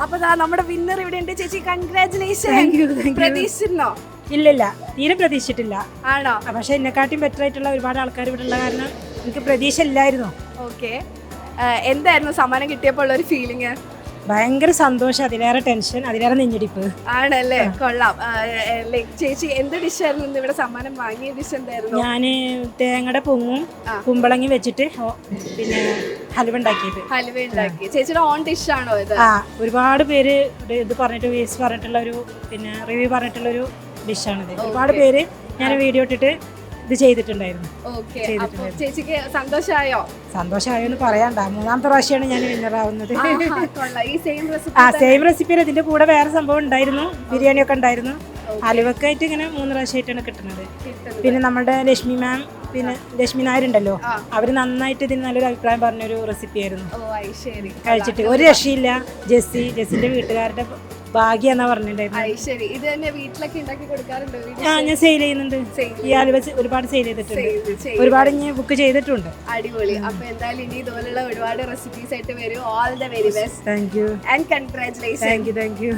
അപ്പൊ നമ്മുടെ വിന്നർ ഇവിടെ ഉണ്ട് ചേച്ചി. കൺഗ്രാറ്റുലേഷൻ. പ്രതീക്ഷിച്ചിരുന്നോ? ഇല്ലില്ല, തീരെ പ്രതീക്ഷിച്ചിട്ടില്ല. ആണോ? പക്ഷെ എന്നെക്കാട്ടും ബെറ്റർ ആയിട്ടുള്ള ഒരുപാട് ആൾക്കാർ ഇവിടെ ഉള്ള കാരണം എനിക്ക് പ്രതീക്ഷ ഇല്ലായിരുന്നു. ഓക്കെ, എന്തായിരുന്നു സമ്മാനം കിട്ടിയപ്പോൾ ഉള്ള ഒരു ഫീലിംഗ്? ഭയങ്കര സന്തോഷം, അതിലേറെ ടെൻഷൻ, അതിലേറെ നെഞ്ഞിടിപ്പ്. ആണല്ലേ, കൊള്ളാം. ചേച്ചി എന്ത് ഡിഷായിരുന്നു ഇവിടെ സമ്മാനം വാങ്ങിയ ഡിഷ്? എന്തായിരുന്നു? ഞാന് തേങ്ങയുടെ പൊങ്ങും കുമ്പളങ്ങി വെച്ചിട്ട് പിന്നെ ഹലുവ ഉണ്ടാക്കിയത്. ഹലുവ ഉണ്ടാക്കി. ചേച്ചിയുടെ ഓൺ ഡിഷ് ആണോ ഇത്? ഒരുപാട് പേര് ഇത് പറഞ്ഞിട്ട് വേസ്റ്റ് പറഞ്ഞിട്ടുള്ള ഒരു പിന്നെ റിവ്യൂ പറഞ്ഞിട്ടുള്ള ഒരു ഡിഷാണിത്. ഒരുപാട് പേര് ഞാൻ വീഡിയോ ഇട്ടിട്ട് ഇത് ചെയ്തിട്ടുണ്ടായിരുന്നു. ചേച്ചിക്ക് സന്തോഷമായോ? സന്തോഷമായോ എന്ന് പറയാണ്ട, 3ാമത്തെ പ്രാവശ്യമാണ് ഞാൻ വിന്നർ ആവുന്നത്. സെയിം റെസിപ്പിയിൽ ഇതിന്റെ കൂടെ വേറെ സംഭവം ഉണ്ടായിരുന്നു, ബിരിയാണി ഒക്കെ ഉണ്ടായിരുന്നു. ഹലുവൊക്കെ ആയിട്ട് ഇങ്ങനെ 3 പ്രാവശ്യമായിട്ടാണ് കിട്ടുന്നത്. പിന്നെ നമ്മുടെ ലക്ഷ്മി മാം, പിന്നെ ലക്ഷ്മി നായരുണ്ടല്ലോ, അവര് നന്നായിട്ട് ഇതിന് നല്ലൊരു അഭിപ്രായം പറഞ്ഞൊരു റെസിപ്പി ആയിരുന്നു. കഴിച്ചിട്ട് ഒരു രക്ഷയില്ല. ജെസ്സിന്റെ വീട്ടുകാരുടെ ഭാഗ്യ എന്നാ പറഞ്ഞിട്ടുണ്ടായിരുന്നു. ഞാൻ സെയിൽ ചെയ്യുന്നുണ്ട്. ഈ ആലുവ ഒരുപാട് സെയിൽ ചെയ്തിട്ടുണ്ട്, ഒരുപാട് ഞാൻ ബുക്ക് ചെയ്തിട്ടുണ്ട്. അടിപൊളി. അപ്പൊ എന്തായാലും ഇനി ഇതുപോലുള്ള ഒരുപാട് റെസിപ്പീസ് ആയിട്ട് വരും. All the very best. Thank you and congratulation. Thank you.